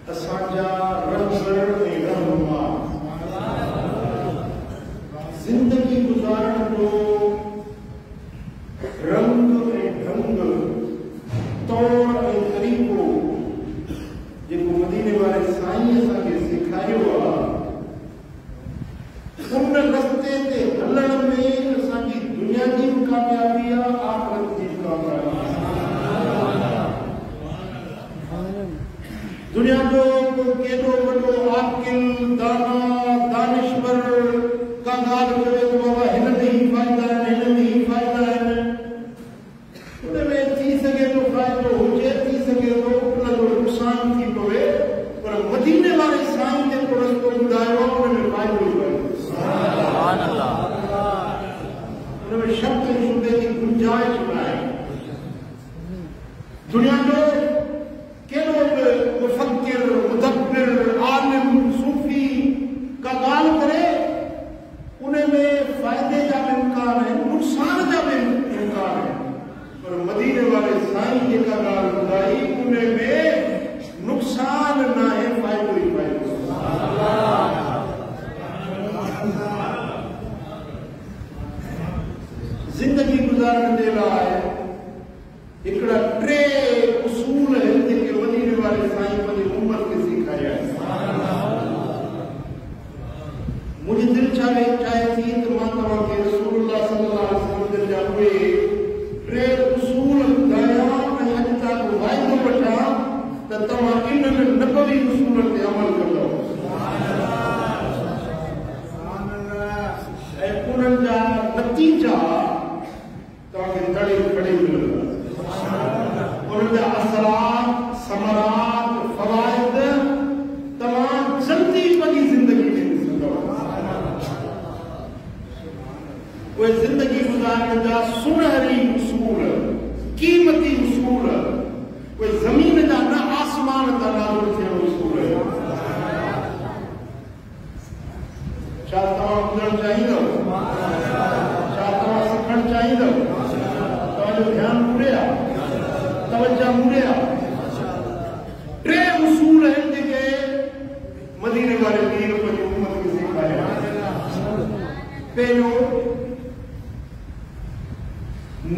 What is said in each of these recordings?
असांजा रहबर ऐं रहनुमा जिंदगी गुज़ारण जो रंग ऐं ढंग तौर ऐं तरीक़ो जेको मदीने वारे साईं असांखे सेखारियो आहे उन रस्ते ते हलण में असांजी दुनिया जी बि कामयाबी आहे, आख़िरत जी बि कामयाबी आहे। दुनिया जो केॾो वॾो आकिल दाना दानिश्वर का ॻाल्हि करे तो बाबा हिन में ही फ़ाइदा आहिनि, हिन में ही फ़ाइदा आहिनि, उन में थी सघे थो फ़ाइदो हुजे, थी सघे थो उन जो नुक़सान थी पवे, पर मदीने वारे साईं जेको रस्तो ॿुधायो आहे उन में फ़ाइदो ई फ़ाइदो। उन में शक ऐं शुबे जी गुंजाइश न आहे। दुनिया जो केॾो बि मुफ़क्किर मुदब्बिर आलिम सूफ़ी का ॻाल्हि करे उन में फ़ाइदे जा बि इम्कान आहिनि, नुक़सान जा बि इम्कान आहिनि, पर मदीने वारे साईं जेका ॻाल्हि ॿुधाई उन में नुक़सान न आहे, फ़ाइदो ई फ़ाइदो। ज़िंदगी गुज़ारण जे लाइ हिकिड़ा टे उसूल आहिनि जेके मदीने वारे साईं पंहिंजी उम्मत खे सेखारिया आहिनि। मुंहिंजी दिलि चाहे थी त मां तव्हांखे रसूलुल्लाह सल्लल्लाहु अलैहि वसल्लम जा उहे टे उसूल ॿुधायां ऐं अॼु तव्हांखो वाइदो वठां त तव्हां इन्हनि नबवी उसूलनि ते अमल कंदव ऐं उन्हनि जा नतीजा तव्हांखे तड़े खड़े मिलंदा। उनजा असरात समरात फ़वाइद तमाम जल्दी पंहिंजी ज़िंदगी में ॾिसंदव। उहे ज़िंदगी गुज़ारण जा सुनहरी उसूल, क़ीमती उसूल, उहे ज़मीन जा न आसमान तां नाज़िल थियल उसूल। छा तव्हां ॿुधणु चाहींदव? छा तव्हां सिखणु चाहींदव? तव्हांजो ध्यानु पूरे आहे, तवज्जो पूरे आहे। टे उसूल आहिनि जेके मदीने वारे पीर पंहिंजी उम्मत खे सेखारिया। पहिरियों,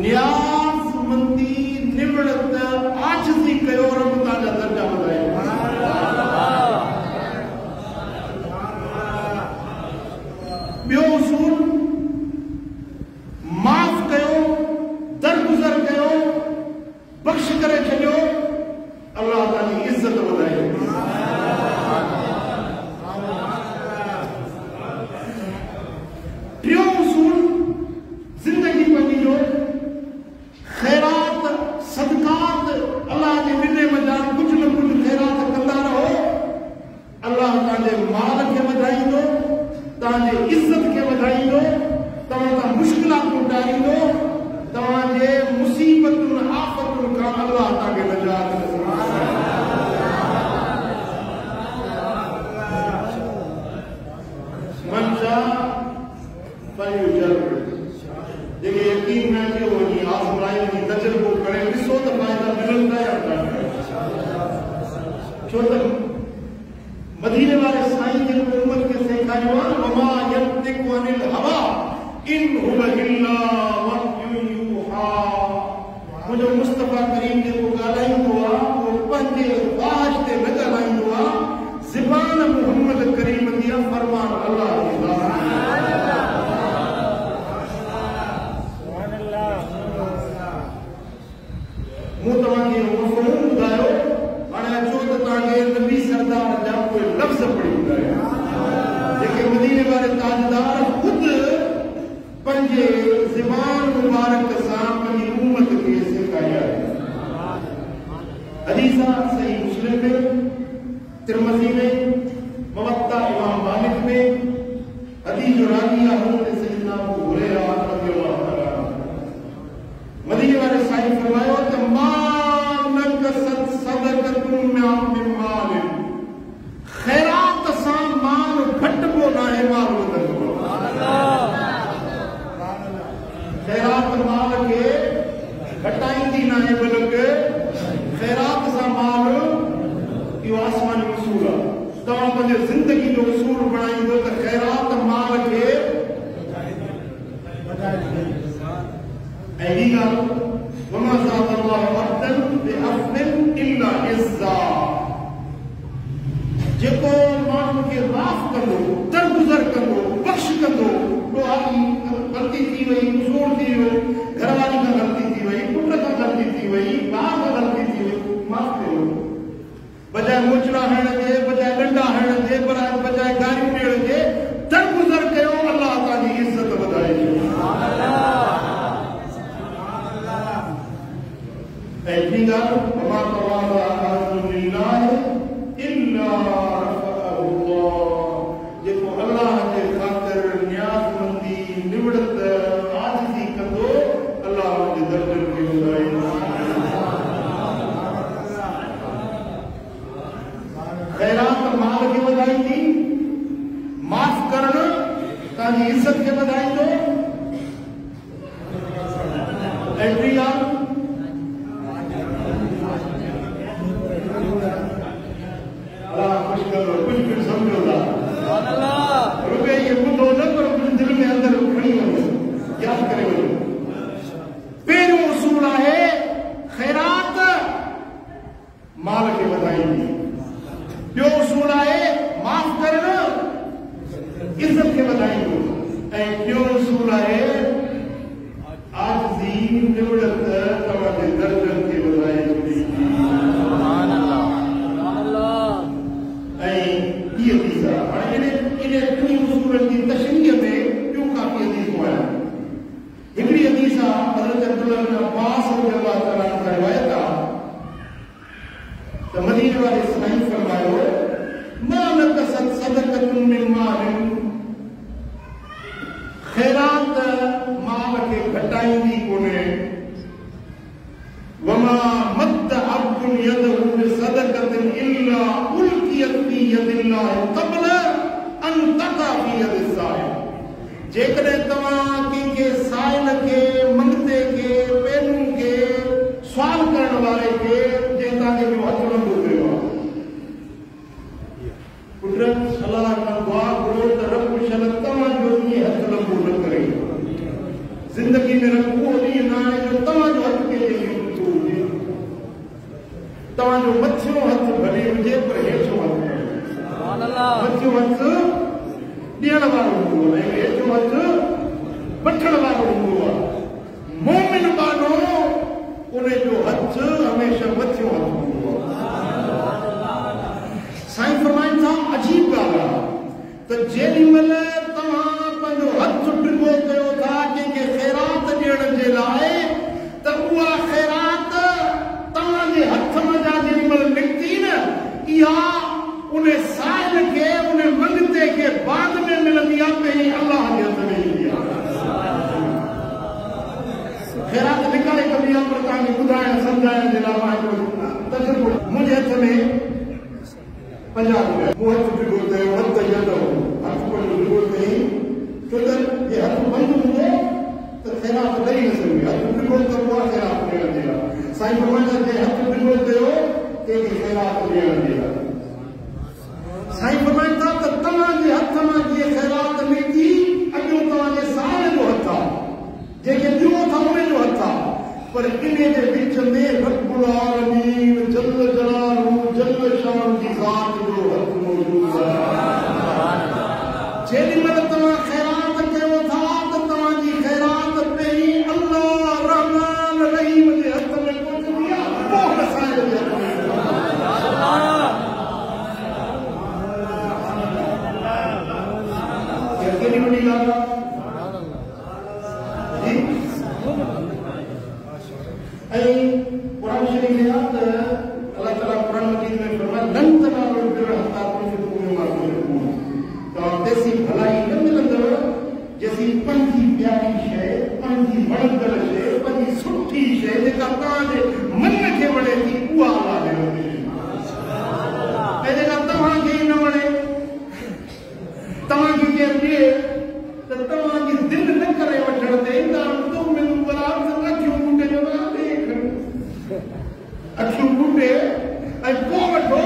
न्याज़मंदी निवड़त आजिज़ी कयो, रब तव्हांजा दर्जा वधाए। ॿियो उसूल, माफ़ कयो, दरगुज़र कयो, बख्श करे छॾियो, अल्लाह तव्हांजी इज़त वधाए। टियों उसूल, ज़िंदगी पंहिंजी जो ख़ैरात सदकात अल्लाह जे मिले मज़ा कुझु न कुझु ख़ैरात कंदा रहो, अल्लाह तव्हांजे माल खे वधाईंदो, तव्हांजे इज़त खे वधाईंदो, तव्हां सां मुश्किलातूं टारींदो, तव्हांजे मुसीबतुनि आफ़तुनि खां अल्लाह तव्हांखे निजात ॾींदो। मंशा फल्युजर्ब, जेके यकीन न कयो वञी आज़माइश जी तजुर्बो करे ॾिसो त फ़ाइदा मिलंदा या न। छो त मदीने वारे साईं जेको उम्मत खे सेखारियो आहे, वमा यंतिकु अनिल हवा इन हुव इल्ला वह्युन यूहा। मुंहिंजो मुस्तफ़ा करीम जेको ॻाल्हाईंदो आहे उहो पंहिंजे ख्वाहिश ते न ॻाल्हाईंदो आहे, ज़बान मुहम्मद करीम जी आहे, फरमान अल्लाह जी आहे। मूं तव्हांखे मफ़हूम ॿुधायो, हाणे अचो त तव्हांखे नबी सरदार जा उहे लफ़्ज़ पढ़ी ॿुधायो जेके मदीने वारे ताजदार ख़ुदि पंहिंजे ज़बान मुबारक सां पंहिंजी उम्मत खे सेखारिया। हदीस सही मुस्लिम में, तिरमिज़ी में, मुवत्ता इमाम मालिक में, हदीस जो रावी आहे हज़रत सय्यदना अबू हुरैरा रज़ियल्लाहु तआला अन्हु। मदीने वारे साईं फरमायो त मा नक़सत सदक़तुन मिन मालिन, ख़ैरात सां माल घटिबो न आहे, माल वधंदो। ख़ैरात माल खे घटाईंदी न आहे, बल्कि जिंदगी जो उसूल बनाईंदो त खैरात माल खे ऐं ॿी ॻाल्हि वमा ज़ादल्लाहु अब्दन बिअफ़्विन इल्ला इज़्ज़ा जेको माण्हू खे माफ़ कंदो दरगुज़र कंदो बख़्श कंदो गलती थी वई कसूर थी वियो घरवारी खां गलती थी वई पुट खां गलती थी वई भाउ खां गलती थी वई माफ़ कयो बजाए मोचड़ा हणण जे बजाए डंडा हणण जे बजाए गारियूं ॾियण जे दरगुज़र कयो अल्लाह तव्हांजी इज़त वधाए ऐं ॿी ॻाल्हि वमा तवाज़ा अहदुन लिल्लाहि इल्ला रफ़अहु अल्लाह जेको अल्लाह जे ख़ातिर न्याज़मंदी निवड़त आजिज़ी कंदो अल्लाह जे दर्जन खे वधाईंदो खैरात माल खे वधाईंदी माफ़ करणु तव्हांजी इज़त खे वधाईंदो ऐं ॿी ॻाल्हि कुछ समझो था रुपये ये बुद्धो न पर कुछ दिल में अंदर खड़ी हो याद करे वो पेरू उसूल है खैरात माल के वधाईंदी ॿियो उसूल है माफ़ करना इज्जत के वधाईंदो ऐं ॿियो उसूल है आजिज़ी निवड़त तव्हांजे दर्जन खे वधाईंदी की तशरीह में क्यों काफी हदीस हुआ है हिकड़ी हदीस हज़रत अब्दुल्लाह बिन अब्बास रज़ियल्लाहु तआला अन्हु का रिवायत है तो मदीने वाले साईं फरमायो मा नक़सत सदक़तुन मिन मालिन खैरात माल के घटाईंदी कोने वमा मद अब्दुन यदहु बिसदक़तिन इल्ला उल्कियत फी यदिल्लाहि क़ब्ल जेकॾहिं तव्हां कंहिंखे साइल खे मंगते खे पेनू खे सुवाल करण वारे खे जे तव्हांखे ॿियो हथु लंबो कयो आहे पुट सलाह खां दुआ घुरो त रब शल तव्हांजो ईअं हथु लंबो न करे ज़िंदगी में रब उहो ॾींहुं न आहे जो तव्हांजो हथु कंहिंजे लिए ऊचो हुजे तव्हांजो मथियों हथु भले हुजे पर हेठियों हथु मथियों हथु ॾियण वारो हूंदो आहे ऐं हेठियों हथु वठण वारो हूंदो आहे मोमिन बानो उन जो हथु हमेशह मथियों हथु हूंदो आहे साईं फरमाइनि था अजीब ॻाल्हि आहे त जेॾीमहिल तव्हां पंहिंजो हथु ड्रिगो कयो था कंहिंखे खैरात ॾियण जे लाइ त उहा खैरात तव्हांजे हथ मां जेॾीमहिल निकिती न इहा उन साइल खे उन मंगते खे बाद में मिलंदी आहे पहिरीं अल्लाह जे हथ में ईंदी आहे खैरात निकाले कबी आहे पर तव्हांखे ॿुधाइण सम्झाइण जे लाइ मां तजुर्बो मुंहिंजे हथ में 50 रुपया मूं हथु ड्रिगो कयो हथु यदो हथु पंहिंजो ड्रिगो कई छो त जे हथु बंदि हूंदो त खैरात ॾेई न सघंदी हथु ड्रिगो कबो आहे खैरात ॾियण जे लाइ साईं फरमाईंदा जे हथु ड्रिगो कयो कंहिंखे खैरात ॾियण जे लाइ साईं फरमाइनि था त तव्हांजे हथ मां जीअं खैरात निकिती अॻियो तव्हांजे साल जो हथु आहे जंहिंखे ॾियो था उन जो हथु आहे पर इन जे विच में रब्बुल आलमीन जल जलालहू जल शान जी ज़ात जो हथु मौजूदु आहे जेॾीमहिल तव्हां खैरात कयो था त तव्हांजी खैरात पहिरीं अल्लाह रहमान रहीम जे हथ में पहुचंदी आहे पोइ साईं जे हथ में केॾी वॾी ॻाल्हि आहे ऐं क़ुरान शरीफ़ में आहे त अल्लाह ताला क़ुरान मजीद में फरमाए लन तनालुल बिर्र हत्ता तुनफ़िक़ू मिम्मा तुहिब्बून तव्हां तेसी भलाई न मिलंदव जेसी पंहिंजी प्यारी शइ पंहिंजी वणंदड़ शइ पंहिंजी सुठी शइ जेका तव्हांजे मन खे वणे थी उहा अल्लाह खे वणे ऐं जेका तव्हांखे ई न वणे तव्हांखे केरु ॾिए त तव्हांजी दिलि न करे वठण ते अखियूं ॿूटे ऐं पोइ वठो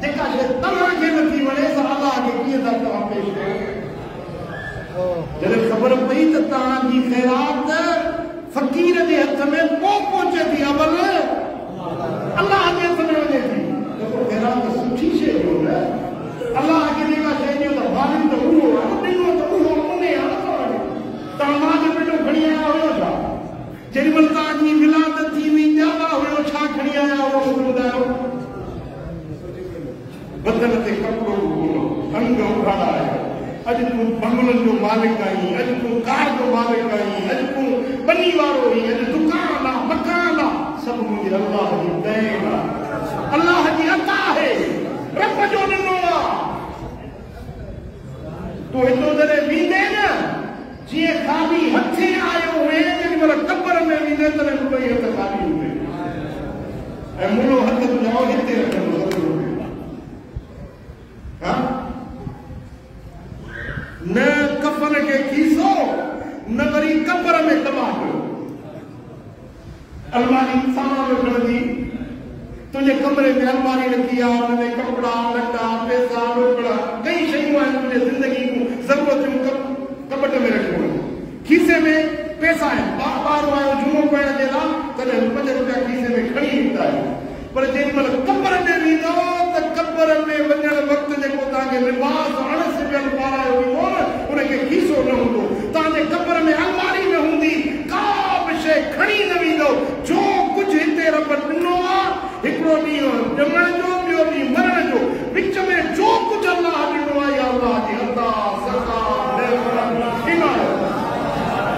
जेका शइ तव्हांखे नथी वणे सा अलाह नज़र तव्हां पेश कयो जॾहिं ख़बर पई त तव्हांजी ख़ैरात फ़क़ीर जे हथ में पोइ पहुचे थी अमल अल्लाह जे हथ में वञे थी त पोइ ख़ैरात सुठी शइ हो न अल्लाह खे जेका शइ ॾियो त मालिक त उहो आहे ॾिनो त उहो उन आहे तव्हां मां जो पेटो खणी आया हुयो छा जेॾी महिल तव्हांजी विलादत थी हुई ॼावा हुयो छा खणी आया हुयो ॿुधायो बदन ते कपिड़ो ॻोल्हो अंग उघाड़ा अॼु तूं बंगलनि जो मालिक आहीं अॼु तूं कार जो मालिक आहीं अॼु तूं बनी वारो आहीं अॼु दुकान आहे मकान आहे सभु मुंहिंजे अल्लाह जी देन आहे अल्लाह जी अता आहे रब जो ॾिनो आहे तूं हितो जॾहिं वेंदे न जीअं ख़ाली हथे आयो हुए जेॾी महिल कबर में वेंदे तॾहिं ॿई हथ ख़ाली हूंदे ऐं मुंहिंजो हथ तुंहिंजो हिते रखंदो न कफन के खीसो न वरी कबर में तबाह कयो अलमारी सामान रखण जी तुंहिंजे कमरे में अलमारी रखी आहे हुनमें कपिड़ा लटा पैसा रोकड़ा कई शयूं आहिनि तुंहिंजे ज़िंदगी जूं ज़रूरतूं कबट में रखियूं खीसे में पैसा आहिनि ॿार आयो जुमो पाइण जे लाइ तॾहिं ₹5 खीसे में खणी ईंदा आहियूं पर जेॾी महिल कबर में वेंदो त कबर में वञण वक़्तु जेको तव्हांखे लिबास अणसिबियल पारायो वेंदो न उनखे खीसो न हूंदो तव्हांजे कबर में अलमारी में हूंदी का बि शइ खणी न वेंदो जो कुझु हिते रब ॾिनो आहे हिकिड़ो ॾींहुं ॼमण जो ॿियो ॾींहुं मरण जो विच में जो कुझु अल्लाह ॾिनो आहे या अल्लाह जी अता सदा इनायत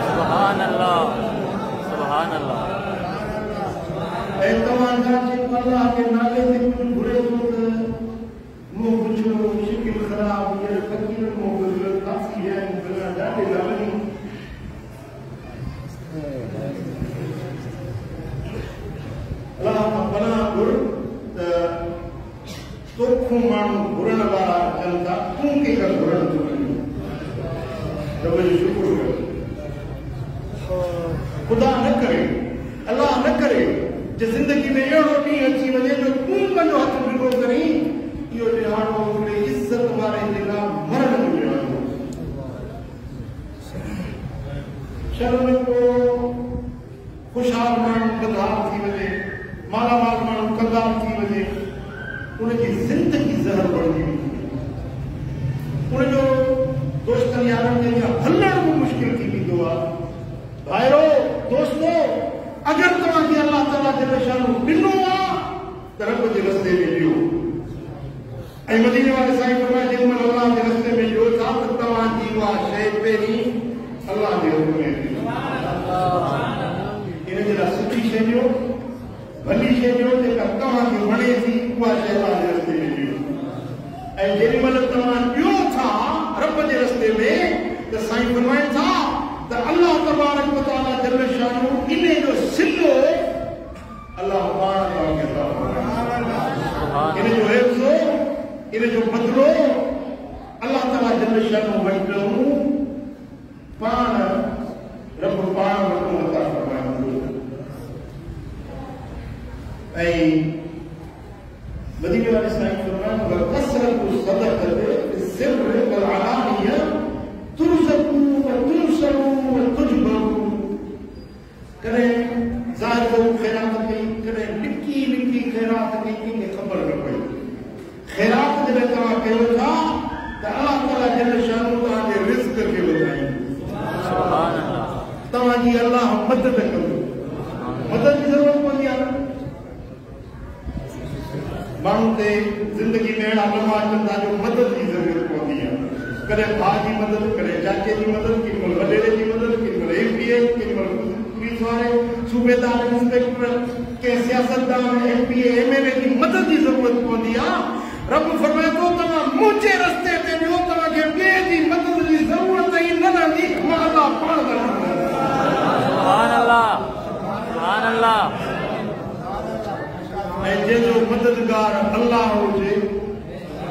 सुभान अल्लाह सुभान अल्लाह ऐं तव्हां जाचे अल्लाह के नाले ते कुझु घुरे थो त मुंहुं पुछो शिकिल ख़राब या फ़क़ीर मुंहुं काफ़ी है गला ॾाढे लावणी अल्लाह खां पनाह घुर त तोखूं माण्हू घुरण वारा अचनि था तूं कंहिंखां घुरण थो वञी रब जो शुक्र कर ख़ुदा न करे अल्लाह न करे जे ज़िंदगी में अहिड़ो ॾींहुं अची वञे जो तूं पंहिंजो हथ ॾिनो करी इहो ॾियारो हिकिड़े इज़त वारे जे लाइ मरण जो ॾियारो शर्म को ख़ुशहाल माण्हू कंगाल थी वञे मालामाल माण्हू कंगाल थी वञे उनजी ज़िंदगी ज़हर बणिजी वेंदी उनजो दोस्तनि यारनि जे हलण बि मुश्किल थी वेंदो आहे भाइरो दोस्तो अगर तव्हांखे अल्लाह ताला जल शानो ॾिनो आहे त रब जे रस्ते में ॾियो ऐं मदीने वारे साईं फरमाए जेॾी महिल अल्लाह जे रस्ते में ॾियो था त तव्हांजी उहा शइ पहिरीं अल्लाह जे हुकुम में ॾियो इन जे लाइ सुठी शइ ॾियो भली शइ ॾियो जेका तव्हांखे वणे थी उहा शइ अल्लाह जे रस्ते में ॾियो ऐं जेॾी महिल तव्हां ॾियो था रब जे रस्ते में त साईं फरमाइनि था त अल्लाह तबारक व तआला जल शानो इन जो सिलो अल्लाह पाण तव्हांखे अता इन जो हिफ्ज़ो इन जो बदिलो अल्लाह ताला जल शानो वटि पाण रब पाण वटि अता फरमाईंदो ऐं मदीने वारे साईं फरमाइनि व कसरतु सदक़त सिर वल अलानिया तुरज़क़ु व तुनसरु व तुजबरु कॾहिं ज़ाहिर जो ख़ैरात कई कॾहिं निकी निकी ख़ैरात कई कंहिंखे ख़बर न पई ख़ैरात जॾहिं तव्हां कयो था त अल्लाह ताला जल शानो तव्हांजे रिज़्क़ खे वधाईंदो तव्हांजी अल्लाह मदद कंदो मदद जी ज़रूरत पवंदी आहे माण्हू ते ज़िंदगी में अहिड़ा लम्हा अचनि था जो मदद जी ज़रूरत पवंदी आहे कॾहिं भाउ जी मदद कॾहिं चाचे जी मदद केॾी महिल वॾेरे जी मदद केॾी महिल MPA केॾी महिल पुलिस वारे सूबेदार इंस्पेक्टर कंहिं सियासतदान MPA MLA जी मदद जी ज़रूरत पवंदी आहे रब फरमाए थो तव्हां मुंहिंजे रस्ते ते वियो तव्हांखे ॿिए जी मदद जी ज़रूरत ई न रहंदी मां अल्लाह पाण सुभान अल्लाह सुभान अल्लाह ऐं जंहिंजो मददगार अल्लाह हुजे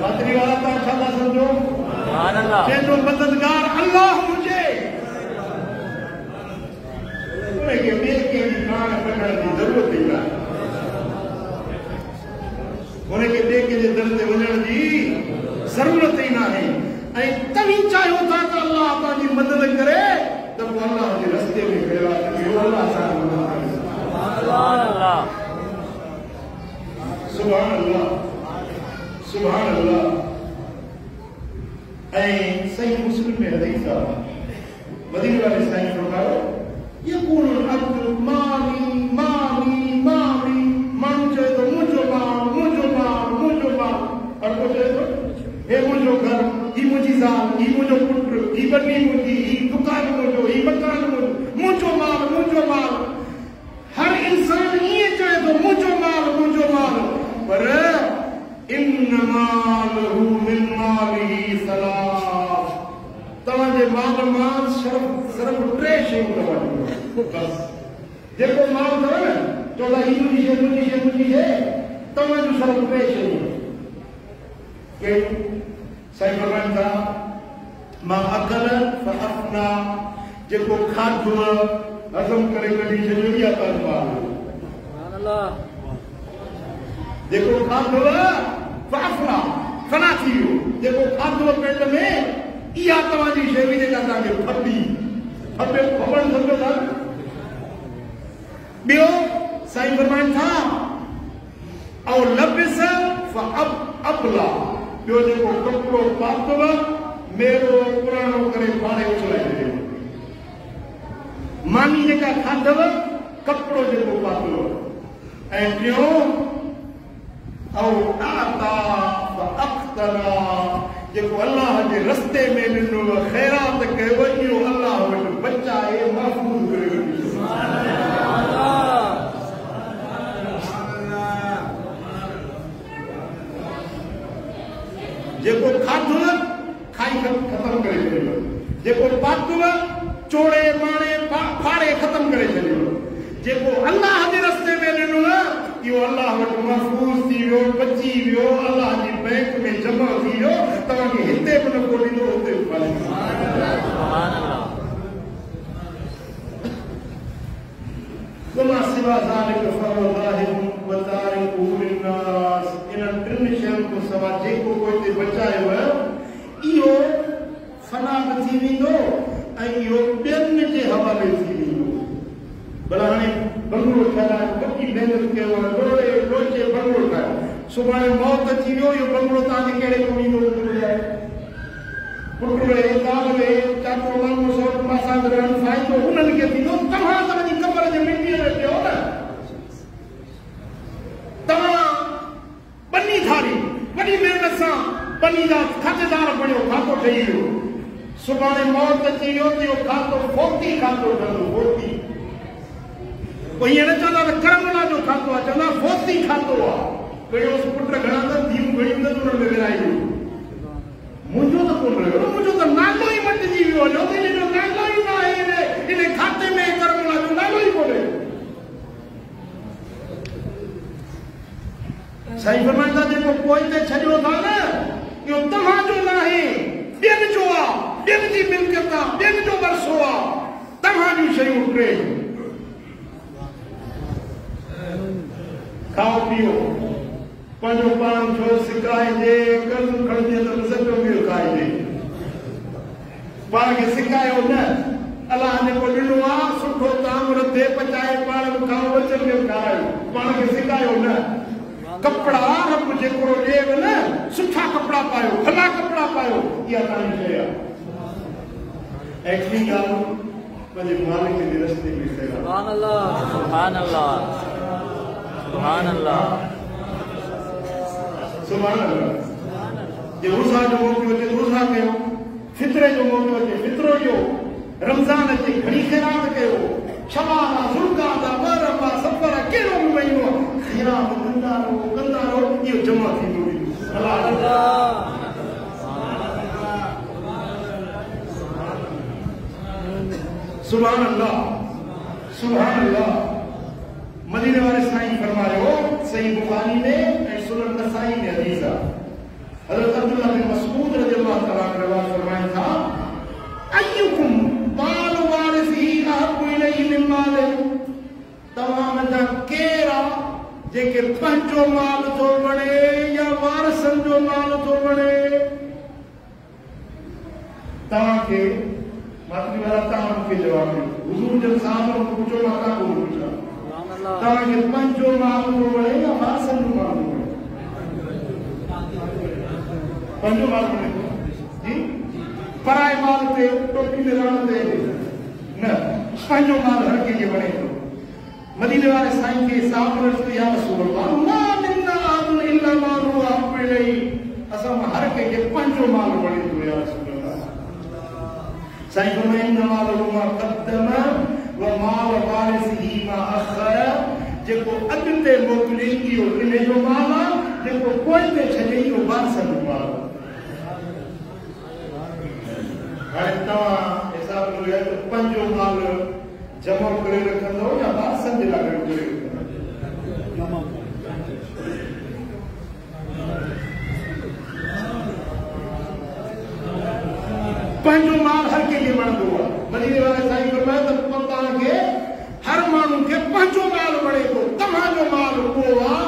बातरी वारा तव्हां छा था सम्झो जंहिंजो मददगार अल्लाह हुजे उनखे ॿिए कंहिंजी प्राण कढण जी ज़रूरत ई नाहे उनखे ॿिए कंहिंजे दर ते वञण जी ज़रूरत ई नाहे तभी चाहियो था कि अल्लाह ताजी मदद करे तब अल्लाह के रास्ते में खड़ा करियो अल्लाह ताला मदद करे सुभान अल्लाह सुभान अल्लाह ऐ सही मुस्लिम में हदीस आ मदीने वाले साईं फरमायो यकूल अब्द माली माली माली मन जो तो मुझो माल और को जो हे मुझो घर ई मुझी जान ई मुझो पुत्र ई बनी मुझी ई दुकान मुझो ई मकान मुझो माल हर इंसान ये चाहे तो मुझो माल पर इन्नमालहु मिन मालिही सलास तवाजे माल सिर्फ टे शयूं तवाजो बस जेको माल अथव न चवंदा ही मुंहिंजी शइ तवाजो सिर्फ टे शयूं के साईं फरमाइनि था मां अकल फअफना जेको खाधो हज़म करे कढी छॾियो इहा तव्हांजो माल जेको खाधो फअफना फना थी वियो जेको खाधो पेट में इहा तव्हांजी शइ हुई जेका तव्हांखे खपे खपण सम्झो था ॿियो साईं फरमाइनि था ऐं लबिस फअबला ॿियो जेको कपिड़ो पातव मेरो पुराणो करे पाणे उछलाए छॾियो मानी जेका खाधव कपिड़ो जेको पातव ऐं ॿियो जेको अल्लाह जे रस्ते में ॾिनो ख़ैरात कयो इहो अल्लाह वटि बचाए महफ़ूज़ करे रखियो जेको खाधो खाई ख़त्म करे छॾियो जेको पातव चोड़े माणे फाड़े ख़त्म करे छॾियो जेको अल्लाह जे रस्ते में ॾिनो इहो अल्लाह वटि महफ़ूज़ थी वियो बची वियो अल्लाह जी बैंक में जमा थी वियो तव्हांखे हिते बि न को ॾींदो हुते बि फल वमा सिवा ज़ालिक फवल्लाहि वतारिकुहु लिन्नास इन टिनि शयुनि खां सवाइ जेको को हिते बचायो इहो फना बि थी वेंदो ऐं इहो ॿियनि जे हवाले थी वेंदो भला हाणे बंगलो ठाहियो वॾी महिनत कयो लोड़े लोचे बंगलो ठाहियो सुभाणे मौत अची वियो इहो बंगलो तव्हांखे कहिड़े कमु ईंदो पुट वे दाल वे चाचो मामो सौट मासा रहण फ़ाइदो उन्हनि खे थींदो तव्हां त वञी कबर जे मिटीअ में पियो न तव्हां बनी थारी वॾी महिनत सां बनी जा खातेदार बणियो खातो ठही वियो सुभाणे मौत अची वियो त इहो खातो फोती खातो ठहंदो फोती पोइ हीअं न चवंदा त करमला जो खातो आहे चवंदा फोती खातो आहे कहिड़ो पुट घणा त धीअ घणी त उन में विराई मुंहिंजो त कोन रहियो मुंहिंजो त नालो ई मटिजी वियो जो त हिनजो नालो ई न आहे इन खाते में करमला जो नालो ई कोन्हे साईं फरमाईंदा जेको पोइ ते छॾियो था न इहो तव्हांजो न आहे ॿियनि जो आहे ॿियनि जी मिल्कियत आहे ॿियनि जो वरसो आहे तव्हां जूं शयूं टे खाओ पीओ पंहिंजो पाण छो सिकाइजे कर्ज़ खणिजे त सॼो ॿियो खाइजे पाण खे सिकायो न अलाह जेको ॾिनो आहे सुठो ताम रधे पचाए पाण बि खाओ वचन में खारायो पाण खे सिकायो न कपिड़ा रब जेको ॾिएव न सुठा कपिड़ा पायो भला कपिड़ा पायो इहा तव्हांजी शइ आहे ऐं ॿी ॻाल्हि पंहिंजे मालिक जे रस्ते में सुभान अल्लाह सुभान अल्लाह सुभान अल्लाह सुभान अल्लाह जे रोज़ा जो मौक़ो अचे रोज़ा कयो फित्रे जो मौक़ो अचे फित्रो ॾियो रमज़ान अचे घणी ख़ैरात कयो शबाना ज़ुल्क़ादा मुहर्रम सफ़र कहिड़ो बि महीनो ख़ैरात कंदा रहो इहो जमा थींदो सुभान अल्लाह सुभान अल्लाह मदीने वाले साईं फरमायो सही बुखारी में ऐं सुनन नसाई में हदीस आहे हज़रत अब्दुल्लाह बिन मसऊद रज़ियल्लाहु तआला अन्हु रिवायत फरमाइनि था अय्युकुम माल वारिसी अहब्बु इलैहि मिन मालिह तव्हां मंझां केरु आहे जेके पंहिंजो माल थो वणे या वारसनि जो माल थो वणे तव्हां खे मातृ वाला तव्हां खे जवाब ॾियो हुजूर जन साहब को पूछो माता को पूछो तव्हां खे पंजो माल को वणे या बासन जो माल को वणे पंजो माल वणे जी पराए माल ते टोपी में रहण ते न पंजो माल हर कंहिंखे वणे थो मदीने वाले साईं के साहब ने या रसूल अल्लाह मा मिन्ना आदुन इल्ला मा हुआ अक़लई असां हर कंहिंखे पंजो माल वणे थो या रसूल अल्लाह साईं फरमाइनि माल मा क़दम व माल वारिसी मा अखर जेको अॻिते मोकिले इहो इन जो माल आहे जेको पोइ ते छॾे इहो वारसनि जो माल हाणे तव्हां हिसाब लॻायो त पंजो माल जमा करे रखंदो या वारसनि जे लाइ गॾु करे रखंदो पंहिंजो माल हर कंहिंखे वणंदो आहे मदीने वारे साईं फरमायो त तव्हांखे हर माण्हू खे पंहिंजो माल वणे थो तव्हांजो माल उहो आहे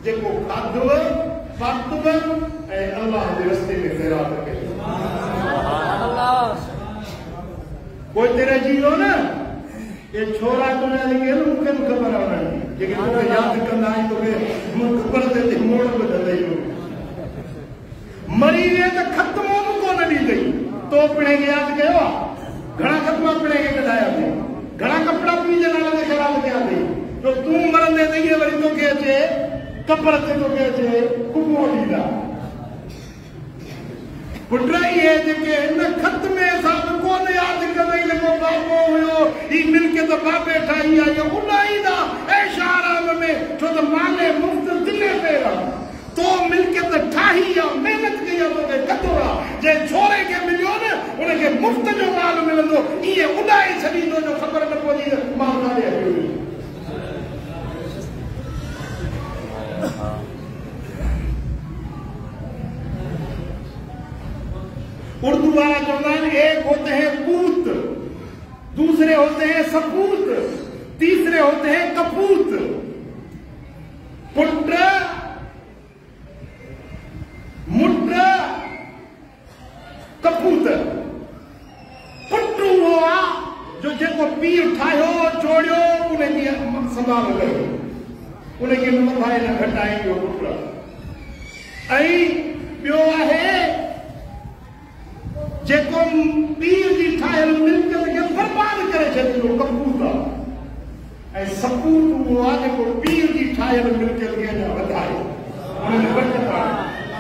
जेको खाधव पातव ऐं अल्लाह जे रस्ते में ख़ैरात कयो कोई तेरे जी वियो न ये छोरा तुंहिंजा जेके आहिनि मूंखे बि ख़बर आहे उन्हनि जी जेके तोखे यादि कंदा आहिनि तोखे ख़बर ते मोड़ बि ॾंदई मरी विए त ख़त्मो बि कोन ॾींदई तो पिणे खे यादि कयो आहे घणा ख़त्मा पिणे खे कढाया अथई घणा कपिड़ा पीउ जे नाले ते ख़राब कया अथई जो तूं मरंदे त इहे वरी तोखे अचे कबर ते तोखे अचे कुबो ॾींदा पुट इहे जेके हिन ख़त में असां कोन यादि कंदई जेको बाबो हुयो ही मिल्कियत बाबे ठाही आहे इहो उॾाईंदा ऐशो आराम में छो त माले मुफ़्त दिले ते तो मिल्कियत ठाही आहे महिनत कई आहे तोखे कतो आहे जंहिं छोरे खे मिलियो न उनखे मुफ़्त जो माल मिलंदो ईअं उॾाए छॾींदो जो ख़बर न पवंदी त माल काॾे हलियो उर्दू वाला कहते हैं एक होते हैं पूत दूसरे होते हैं सपूत तीसरे होते हैं कपूत पुत्र मुद्र कपूत पुटू हुआ जो जेको पीर ठाहियो जोड़ियो उनजी संभाल कयो उनखे न वधाए न घटाए इहो पुट ऐं ॿियो आहे जेको पीर जी ठाहियल मिल्कियत खे बर्बाद करे छॾींदो कपूत आहे ऐं सपूत उहो आहे जेको पीर जी ठाहियल मिल्कियत खे अञा वधाए उनमें बरकत आहे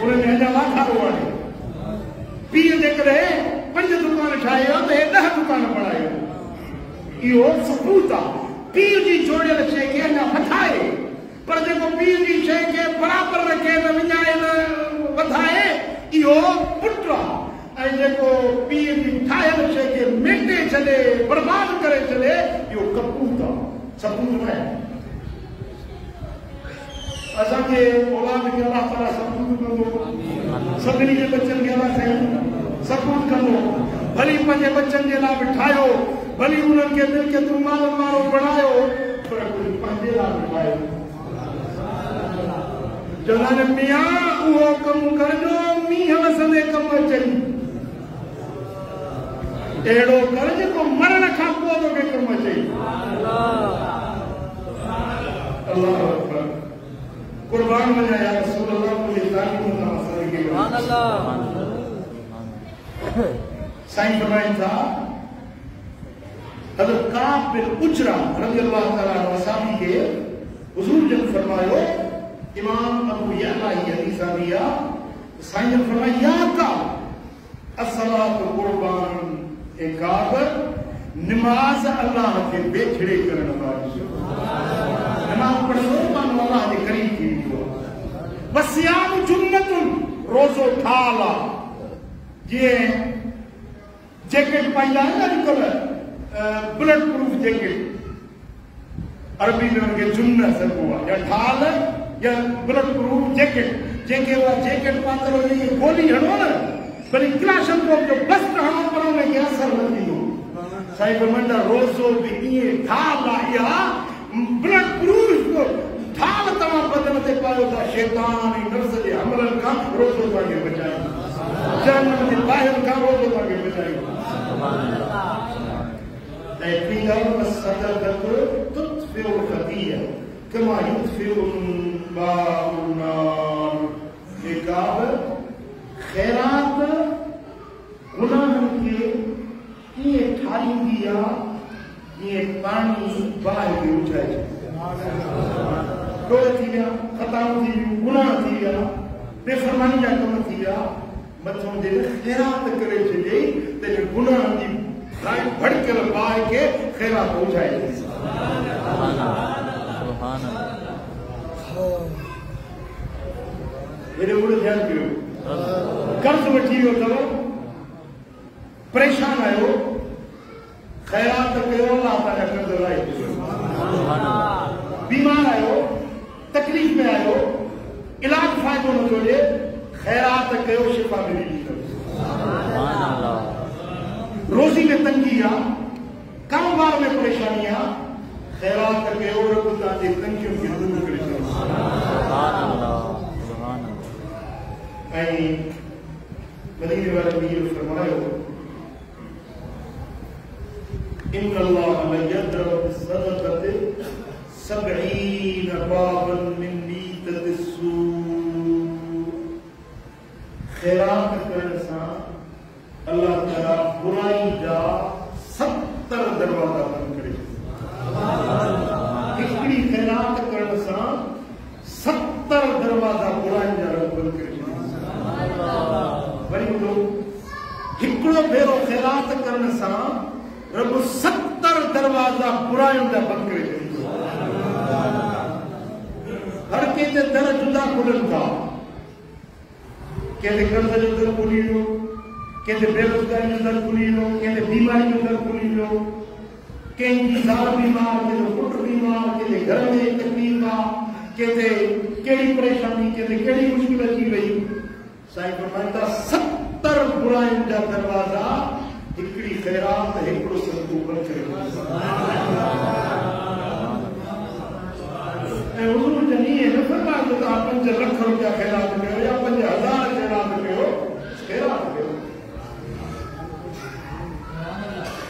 उनमें अञा वाधारो आहे पीर जेकॾहिं 5 दुकान ठाहियो त 10 दुकान बढ़ायो इहो सपूत आहे पीर जी जोड़ियल शइ खे अञा वधाए पर जेको पीर जी शइ खे बराबरि रखे न विञाए न वधाए इहो पुट आहे ऐं जेको पीर जी ठाहियल शइ खे मेटे छॾे बर्बाद करे छॾे इहो कपूत आहे सपूत न आहे असांखे औलाद खे अलाह ताला सपूत कंदो सभिनी जे बचनि खे अलाह साईं सपूत कंदो भली पंहिंजे बचनि जे लाइ बि ठाहियो भली उन्हनि खे मिल्कियतूं माल वारो बणायो पर कुझु पंहिंजे लाइ बि ठाहियो चवंदा आहिनि मियां उहो कमु करजो मींहं वसंदे कमु अचई अहिड़ो कर जेको मरण खां पोइ तोखे कमु अचई अल्लाह अकबर कुर्बान वञा या रसूल अल्लाह मुंहिंजी तारीफ़ तव्हां सदिके सुभान अल्लाह साईं फरमाइनि था हज़रत काब बिन उजरा रज़ी अल्लाह ताला अन्हु असाबी खे हुज़ूर जन फरमायो इमाम अबू यअला जी हदीस आई आहे साईं जन फरमाया या काब अस्सलातु कुर्बान ए काब नमाज अल्लाह खे बेछड़े करण वारी नमाज पढ़ंदो माण्हू अल्लाह जे करीब थी वेंदो वसियाम जुन्नतुन रोज़ो ठाल आहे जीअं जैकेट पाईंदा आहिनि अॼुकल्ह बुलेट प्रूफ जैकेट अरबी में उनखे जुन्न सॾिबो आहे या ठाल या बुलेट प्रूफ जैकेट जंहिंखे उहा जैकेट पातल हुजे गोली हणो न भली क्लाशनकोप जो बस्ट हणो पर उनखे असर न थींदो साईं फरमाईंदा रोज़ो बि ईअं ठाल आहे इहा बुलेट प्रूफ ठाल तव्हां बदन ते पायो था शैतान ऐं नफ़्स जे हमलनि खां रोज़ो तव्हांखे बचाईंदो जहन्नम जे ॿाहिरि खां रोज़ तव्हांखे बचायो। ऐं ॿी ॻाल्हि सदक़तु तुत्फ़िउ ख़तीअ कमा युत्फ़िउ बाबु नार। जेका ख़ैरात गुनाहनि खे कीअं ठाहींदी आहे जीअं पाणी बाहि खे बुझाए टोड़ थी विया, ख़ताऊं थी वियूं, गुनाह थी विया, बेफ़रमानी जा कम थी विया, मथां जे ख़ैरात करे छॾे त गुनाह जी भड़कियल बाहि खे ख़ैरात बुझाए ॾे। हेॾे होॾे ध्यानु कयो। कर्ज़ वठी वियो अथव, परेशान आहियो, ख़ैरात कयो, अल्लाह तव्हांजा कर्ज़ लाहे ॾियो। बीमार आहियो, तकलीफ़ में आहियो, इलाज फ़ाइदो नथो ॾिए, ख़ैरात कयो, शिफ़ा मिली वेंदव। रोज़ी में तंगी आहे, कारोबार में परेशानी आहे, ख़ैरात कयो, रब तव्हांजी तंगियुनि खे दूर करे छॾींदो। ऐं मदीने वारे में इहो फरमायो, इन्न अल्लाह लयद्रब बिस्सदक़ति 70 बाबन मिन मीततिस्सू। ख़ैरात करण सां अल्लाह ताला बुराई जा 70 दरवाजा बंद करे छॾींदो। हिकिड़ी ख़ैरात करण सां 70 दरवाजा बुराई जा बंद करे छॾींदो। वरी ॿुधो, हिकिड़ो भेरो ख़ैरात करण सां रब 70 दरवाजा बुराइयुनि जा बंदि करे छॾींदो। हर कंहिंजे दर जुदा खुलनि था। कंहिंजे कर्ज़ जो दर खुली वियो, कंहिंजे बेरोज़गारी जो दर खुली वियो, कंहिंजे बीमारी जो दर खुली वियो, कंहिंजी ज़ाल बीमार, कंहिंजो पुटु बीमार, कंहिंजे घर में तकलीफ़ आहे, कंहिंजे कहिड़ी परेशानी, कंहिंजे कहिड़ी मुश्किल अची वई। साईं फरमाईंदा 70 बुराइयुनि जा दरवाजा हिकिड़ी ख़ैरात, हिकिड़ो सदको बंदि करे छॾींदो। ऐं हुज़ूर जन ईअं न फरमायो त तव्हां 5 लख रुपया ख़ैरात कयो या 5000 ख़ैरात कयो, ख़ैरात कयो।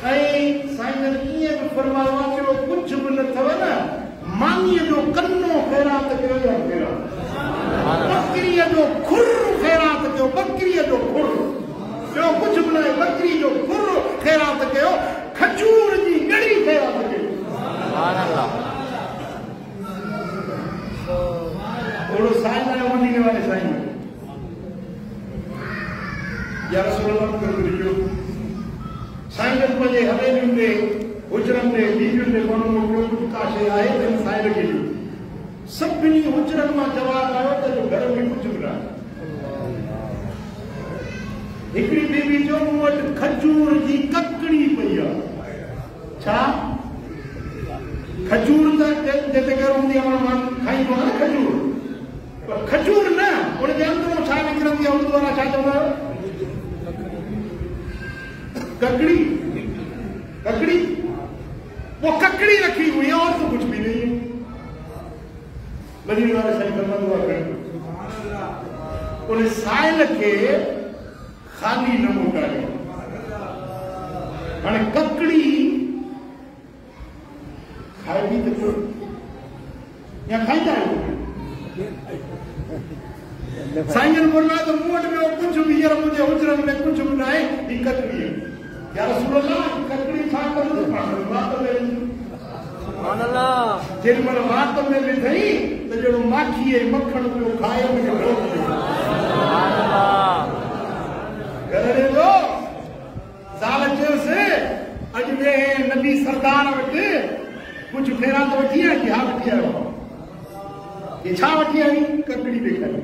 ऐं साईं जन ईअं बि फरमायो आहे कि कुझु बि न अथव न, मानीअ जो कन्नो ख़ैरात कयो या ख़ैरात, बकरीअ जो खुर ख़ैरात कयो, बकरीअ जो खुर, ॿियो कुझु बि न आहे, बकरी जो खुर ख़ैरात कयो, खजूर जी ॻड़ी ख़ैरात कयो। ओड़ो साईं आयो मदीने वारे साईं, या रसूल अल्लाह मूंखे ॾिजो। साईं जन पंहिंजे हवेलियुनि ते, हुजरनि ते, बीवियुनि ते माण्हू मोकिलियो, कुझु का शइ आहे त हिन साईं खे ॾियो। सभिनी हुजरनि मां जवाब आयो त घर में कुझु बि न आहे। हिकिड़ी बीवी जो मूं वटि खजूर जी ककड़ी पई आहे। छा खजूर त जिते घर हूंदी आहे माण्हू खाईंदो आहे न खजूर, पर खजूर न, उनजे अंदरों छा निकिरंदी आहे, उर्दू वारा छा चवंदा आहियो, ककड़ी। ककड़ी वो ककड़ी रखी हुई है और तो कुछ भी नहीं है। मदीने वाले साईं फरमांदो आहे, उन साइल के खाली न मोटायो। हाणे ककड़ी खाइबी त कयो या खाईंदा आहियो? साईं जन फरमायो त मूं वटि ॿियो कुझु बि हींअर मुंहिंजे हुजरनि में कुझु बि न आहे, ही ककड़ी आहे। या रसूल अल्लाह, ककड़ी छा कंदो? वात में जेॾी महिल वात में विधई त ॼणो माखीअ मखण पियो खाए, घर ॾेंदो। ज़ाल चयोसि, अॼु वे नबी सरदार वटि कुझु ख़ैरात वठी आई? हा वठी आयो। ये छा वठी आई? ककड़ी ॾेखारी।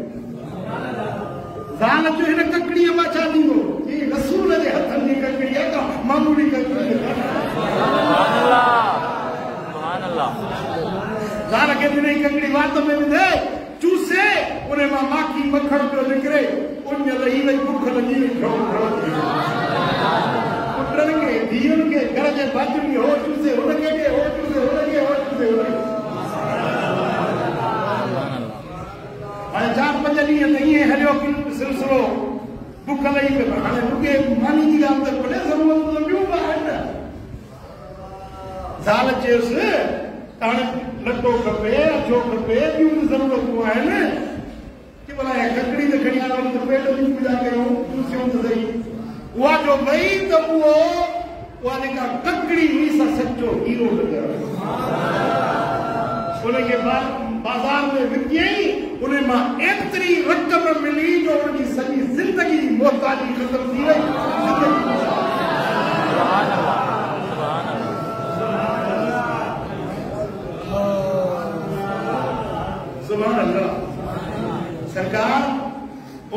ज़ाल चयो, हिन ककड़ीअ मां छा थींदो? रसूल जे हथनि जी ककड़ी आहे, का मामूली ककड़ी। ज़ाल खे ॾिनई ककड़ी, वात में विधे, चूसे, उन मां माखी मखण पियो निकिरे, उन लही वई, बुख लॻी वई, पुटनि खे, धीअनि खे, घर जे भातियुनि खे हो चूसे, हुनखे ॾे, हो चूसे, हुनखे, हो चूसे, हुनखे। हाणे 4-5 ॾींहं त ईअं हलियो सिलसिलो, बुख लही पे हाणे रुगे मानी जी ॻाल्हि त भले ज़रूरत त ॿियूं बि आहिनि। ज़ाल चयुसि हाणे लटो खपे अछो खपे ॿियूं बि ज़रूरतूं आहिनि कि भला ककड़ी त खणी आयो त पेट जी पूॼा कयूं तुलसियूं त सही। उहा जो भई त उहा जेका ककड़ी हुई सा सचो हीरो लॻियो उनखे बाज़ार में विकियई उन मां एतिरी रक़म मिली जो उनजी सॼी ज़िंदगी जी मोहताजी ख़तम थी वई। सुभान अल्लाह। सरकार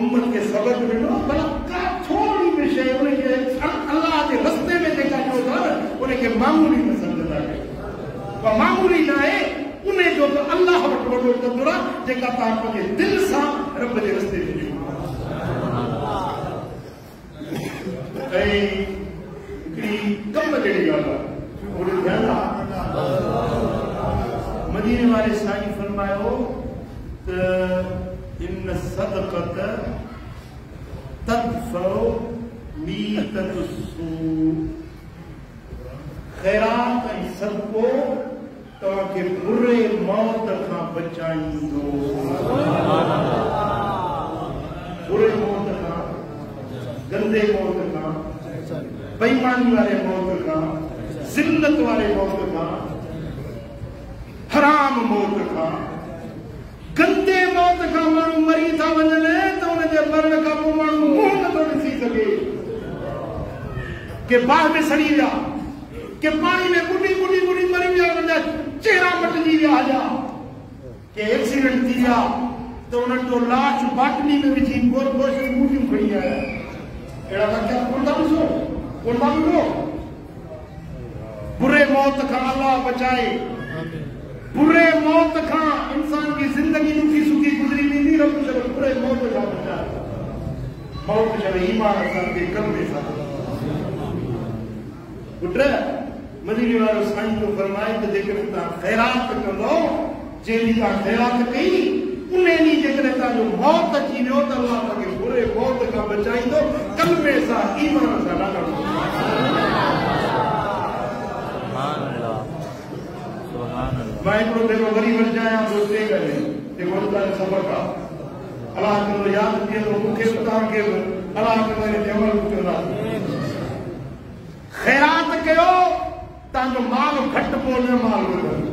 उम्मत के सबक ॾिनो भला का थोरी बि शइ उनखे अल्लाह जे रस्ते में जेका कयो था उनखे मामूली न सम्झंदा कयो। उहा मामूली न आहे उन जो त अल्लाह वटि वॾो क़दुरु आहे जेका तव्हां पंहिंजे दिलि सां रब जे रस्ते ते ॾियो। ऐं हिकिड़ी कम जहिड़ी ॻाल्हि आहे उन ध्यानु आहे मदीने वारे साईं फरमायो त इन सदक़त तदफ़उ मीतत सूअ। ख़ैरात ऐं सदको तव्हांखे बुरे मौत खां बचाईंदो। बुरे मौत खां, गंदे मौत खां, बेईमानी वारे मौत खां, ज़िल्लत वारे मौत खां, हराम मौत खां, गंदे मौत खां माण्हू मरी था वञनि त उनजे मरण खां पोइ माण्हू मुंहुं नथो ॾिसी सघे कि बाहि में सड़ी विया, कि पाणी में बुॾी बुॾी बुॾी मरी विया, उनजा चेहरा मटिजी विया हुआ, कि एक्सीडेंट थी विया त उन्हनि जो लाश बाटली में विझी गोर गोश जी मूर्तियूं खणी आया। अहिड़ा वाक़िया कोन था ॾिसो, कोन था ॿुधो। बुरे मौत खां अल्लाह बचाए। बुरे मौत खां इंसान की जिंदगी दुखी सुखी गुजरी वेंदी, रब चलो बुरे मौत खां बचाए। मौत चलो ईमान सां के कलमे सां। पुट मदीने वारो साईं जो फरमाए त जेकॾहिं तव्हां ख़ैरात कंदो, जंहिं तव्हां ख़ैरात कई उन ॾींहुं जेकॾहिं तव्हांजो मौत अची वियो त अल्लाह तव्हांखे बुरे मौत खां बचाईंदो, कलमे सां ईमान सां ॾाढा। मैं हिकिड़ो भेरो वरी वरजायां थो टे करे जेको अल्लाह जो सबक़ आहे। अलाह कंदो यादि ॾींदो मूंखे बि तव्हांखे बि, अलाह कंदो हिन ते अमल कंदा। ख़ैरात कयो तव्हांजो माल घटि पोइ न माल वधंदो।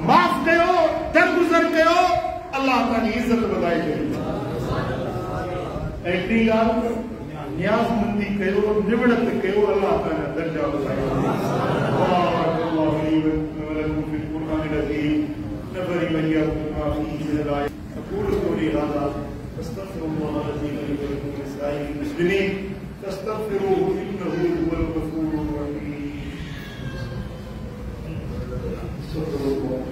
माफ़ कयो, दरगुज़र कयो, अल्लाह तव्हांजी इज़त वधाए छॾींदो। ऐं टी ॻाल्हि न्याज़मंदी कयो, निवड़त कयो, अल्लाह तव्हांजा दर्जा वधाए। نفري من يأخذ ما فيه من الآية. أقول قولي هذا أستغفر الله العظيم لي ولكم ولسائر المسلمين فاستغفروه إنه هو الغفور الرحيم. استغفر الله.